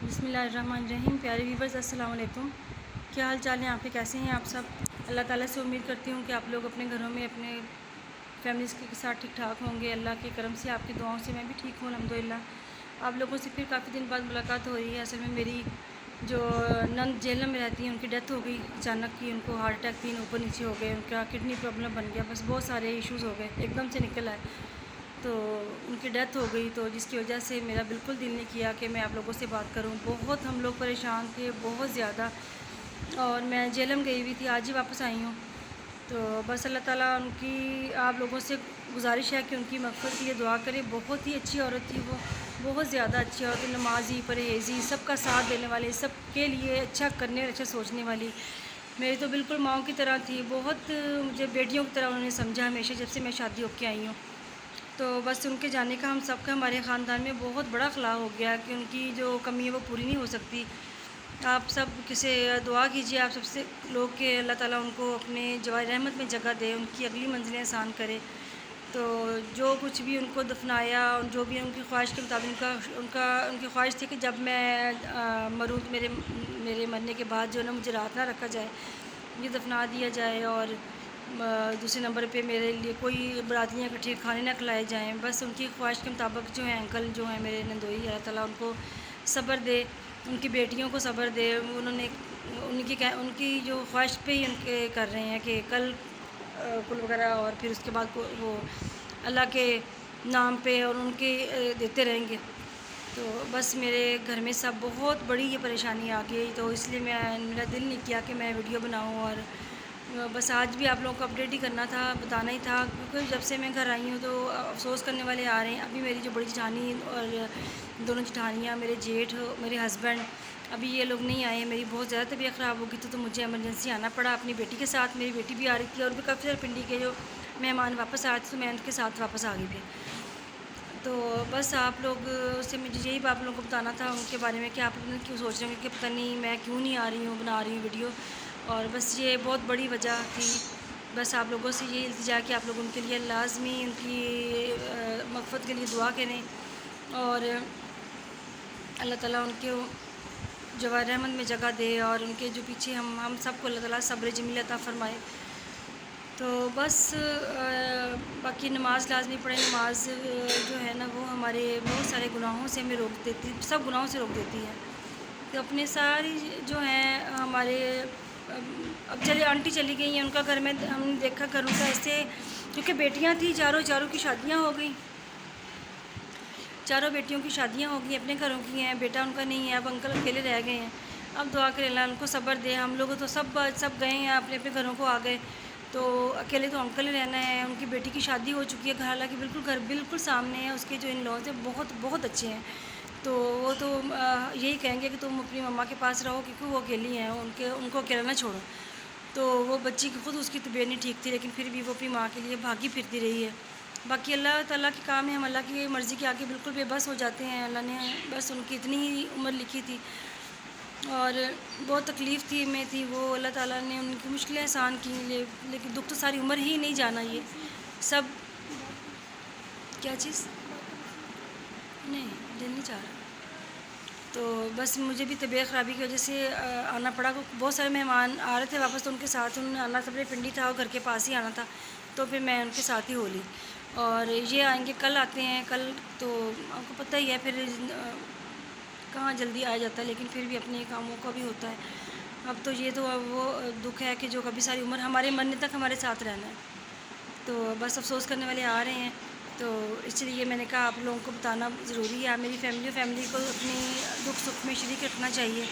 بسم اللہ الرحمن الرحیم۔ پیارے ویورز السلام علیکم، کیا حال چال ہیں آپ کے؟ کیسے ہیں آپ سب؟ اللہ تعالیٰ سے امید کرتی ہوں کہ آپ لوگ اپنے گھروں میں اپنے فیملیز کے ساتھ ٹھیک ٹھاک ہوں گے۔ اللہ کے کرم سے، آپ کی دعاؤں سے میں بھی ٹھیک ہوں الحمدللہ۔ آپ لوگوں سے پھر کافی دن بعد ملاقات ہو رہی ہے۔ اصل میں میری جو نند جیلم میں رہتی ہیں ان کی ڈیتھ ہو گئی اچانک کی، ان کو ہارٹ اٹیک، 3 اوپر نیچے ہو گئے، ان کا کڈنی پرابلم بن گیا، بس بہت سارے ایشوز ہو گئے، ایک دم سے نکل آئے تو ان کی ڈیتھ ہو گئی، تو جس کی وجہ سے میرا بالکل دل نہیں کیا کہ میں آپ لوگوں سے بات کروں۔ بہت ہم لوگ پریشان تھے، بہت زیادہ، اور میں جیلم گئی ہوئی تھی، آج ہی واپس آئی ہوں۔ تو بس اللہ تعالیٰ ان کی، آپ لوگوں سے گزارش ہے کہ ان کی مغفرت کے لیے دعا کرے۔ بہت ہی اچھی عورت تھی وہ، بہت زیادہ اچھی عورت، نمازی، پرہیزی، سب کا ساتھ دینے والی، سب کے لیے اچھا کرنے اور اچھا سوچنے والی، میری تو بالکل ماؤں کی طرح تھی۔ بہت مجھے بیٹیوں کی طرح انہوں نے سمجھا ہمیشہ، جب سے میں شادی ہو کے آئی ہوں۔ تو بس ان کے جانے کا ہم سب کا، ہمارے خاندان میں بہت بڑا خلا ہو گیا کہ ان کی جو کمی ہے وہ پوری نہیں ہو سکتی۔ آپ سب کسی دعا کیجیے، آپ سب سے لوگ کہ اللہ تعالیٰ ان کو اپنے جوار رحمت میں جگہ دے، ان کی اگلی منزلیں آسان کرے۔ تو جو کچھ بھی ان کو دفنایا، جو بھی ان کی خواہش کے مطابق، ان کی خواہش تھی کہ جب میں مروں، میرے مرنے کے بعد جو ہے نا، مجھے رات نہ رکھا جائے، مجھے دفنا دیا جائے، اور دوسرے نمبر پہ میرے لیے کوئی برادریاں اکٹھے کھانے نہ کھلائے جائیں۔ بس ان کی خواہش کے مطابق جو ہیں انکل جو ہیں میرے نندوئی، اللہ تعالیٰ ان کو صبر دے، ان کی بیٹیوں کو صبر دے۔ ان کی جو خواہش پہ ہی ان کے کر رہے ہیں کہ کل کل وغیرہ، اور پھر اس کے بعد وہ اللہ کے نام پہ اور ان کے دیتے رہیں گے۔ تو بس میرے گھر میں سب بہت بڑی یہ پریشانی آ گئی، تو اس لیے میرا دل نہیں کیا کہ میں ویڈیو بناؤں، اور بس آج بھی آپ لوگوں کو اپڈیٹ ہی کرنا تھا، بتانا ہی تھا، کیونکہ جب سے میں گھر آئی ہوں تو افسوس کرنے والے آ رہے ہیں۔ ابھی میری جو بڑی جٹھانی اور دونوں جٹھانیاں، میرے جیٹھ، میرے ہسبینڈ، ابھی یہ لوگ نہیں آئے ہیں۔ میری بہت زیادہ طبیعت خراب ہو گئی تھی، تو مجھے ایمرجنسی آنا پڑا اپنی بیٹی کے ساتھ۔ میری بیٹی بھی آ رہی تھی، اور بھی کافی سارے پنڈی کے جو مہمان واپس آ رہے تھے، تو میں ان کے ساتھ واپس آ گئی تھی۔ تو بس آپ لوگ سے مجھے یہی آپ لوگوں کو بتانا تھا ان کے بارے میں کہ آپ کیوں سوچ رہے ہیں کہ پتہ نہیں میں کیوں نہیں آ رہی ہوں، بنا رہی ہوں ویڈیو، اور بس یہ بہت بڑی وجہ تھی۔ بس آپ لوگوں سے یہ التجا کہ آپ لوگ ان کے لیے لازمی ان کی مغفرت کے لیے دعا کریں، اور اللہ تعالیٰ ان کے جوار رحمت میں جگہ دے، اور ان کے جو پیچھے ہم سب کو اللہ تعالیٰ صبر جمیل عطا فرمائے۔ تو بس باقی نماز لازمی پڑھیں۔ نماز جو ہے نا، وہ ہمارے بہت سارے گناہوں سے ہمیں روک دیتی، سب گناہوں سے روک دیتی ہے۔ تو اپنے ساری جو ہیں ہمارے، اب چلے آنٹی چلی گئی ہیں، ان کا گھر میں ہم نے دیکھا گھروں کا ایسے، کیونکہ بیٹیاں تھیں، چاروں کی شادیاں ہو گئیں، چاروں بیٹیوں کی شادیاں ہو گئی، اپنے گھروں کی ہیں، بیٹا ان کا نہیں ہے، اب انکل اکیلے رہ گئے ہیں۔ اب دعا کریں اللہ ان کو صبر دے۔ ہم لوگ تو سب گئے ہیں، اپنے اپنے گھروں کو آ گئے، تو اکیلے تو انکل ہی رہنا ہے۔ ان کی بیٹی کی شادی ہو چکی ہے، حالانکہ گھر بالکل سامنے ہے، اس کے جو ان لاز ہیں بہت بہت اچھے ہیں، تو وہ تو یہی کہیں گے کہ تم اپنی مما کے پاس رہو، کیونکہ وہ اکیلی ہیں، ان کو اکیلا نہ چھوڑو۔ تو وہ بچی کی خود اس کی طبیعت نہیں ٹھیک تھی، لیکن پھر بھی وہ اپنی ماں کے لیے بھاگی پھرتی رہی ہے۔ باقی اللہ تعالیٰ کے کام ہے، ہم اللہ کی مرضی کے آگے بالکل بے بس ہو جاتے ہیں۔ اللہ نے بس ان کی اتنی ہی عمر لکھی تھی، اور بہت تکلیف میں تھی وہ، اللہ تعالیٰ نے ان کی مشکلیں آسان کی، لیکن دکھ تو ساری عمر ہی نہیں جانا یہ سب۔ کیا چیز نہیں دل نہیں چاہ رہا، تو بس مجھے بھی طبیعت خرابی کی وجہ سے آنا پڑا۔ بہت سارے مہمان آ رہے تھے واپس، تو ان کے ساتھ انہوں نے آنا، سب نے پنڈی تھا اور گھر کے پاس ہی آنا تھا، تو پھر میں ان کے ساتھ ہی ہو لی۔ اور یہ آئیں گے کل، آتے ہیں کل، تو آپ کو پتہ ہی ہے پھر کہاں جلدی آیا جاتا ہے، لیکن پھر بھی اپنے کاموں کا بھی ہوتا ہے۔ اب تو یہ تو وہ دکھ ہے کہ جو کبھی ساری عمر ہمارے مرنے تک ہمارے ساتھ رہنا ہے، تو بس افسوس کرنے والے آ رہے ہیں۔ تو اس لیے میں نے کہا آپ لوگوں کو بتانا ضروری ہے، میری فیملی کو اپنی دکھ سکھ میں شریک رکھنا چاہیے،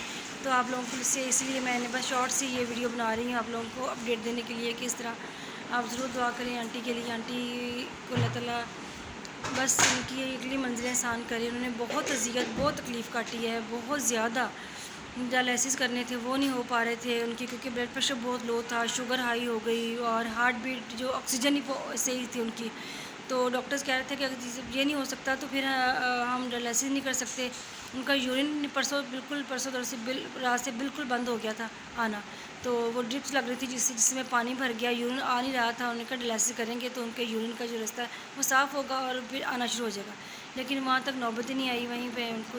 تو آپ لوگوں کو اس لیے میں نے بس شارٹ سی یہ ویڈیو بنا رہی ہوں آپ لوگوں کو اپڈیٹ دینے کے لیے کہ اس طرح آپ ضرور دعا کریں آنٹی کے لیے۔ آنٹی کو اللہ تعالیٰ بس ان کی اگلی منزلیں آسان کرے۔ انہوں نے بہت اذیت، بہت تکلیف کاٹی ہے، بہت زیادہ۔ ڈائلیسس کرنے تھے، وہ نہیں ہو پا رہے تھے ان کی، کیونکہ بلڈ پریشر بہت لو تھا، شوگر ہائی ہو گئی، اور ہارٹ بیٹ جو آکسیجن ہی صحیح تھی ان کی، تو ڈاکٹرز کہہ رہے تھے کہ اگر یہ نہیں ہو سکتا تو پھر ہم ڈائلیسس نہیں کر سکتے۔ ان کا یورین پرسوں رات سے بالکل بند ہو گیا تھا آنا، تو وہ ڈرپس لگ رہی تھی جس میں پانی بھر گیا، یورین آ نہیں رہا تھا۔ انہوں نے کہا ڈائلیسس کریں گے تو ان کے یورین کا جو رستہ ہے وہ صاف ہوگا اور پھر آنا شروع ہو جائے گا، لیکن وہاں تک نوبت ہی نہیں آئی، وہیں پہ ان کو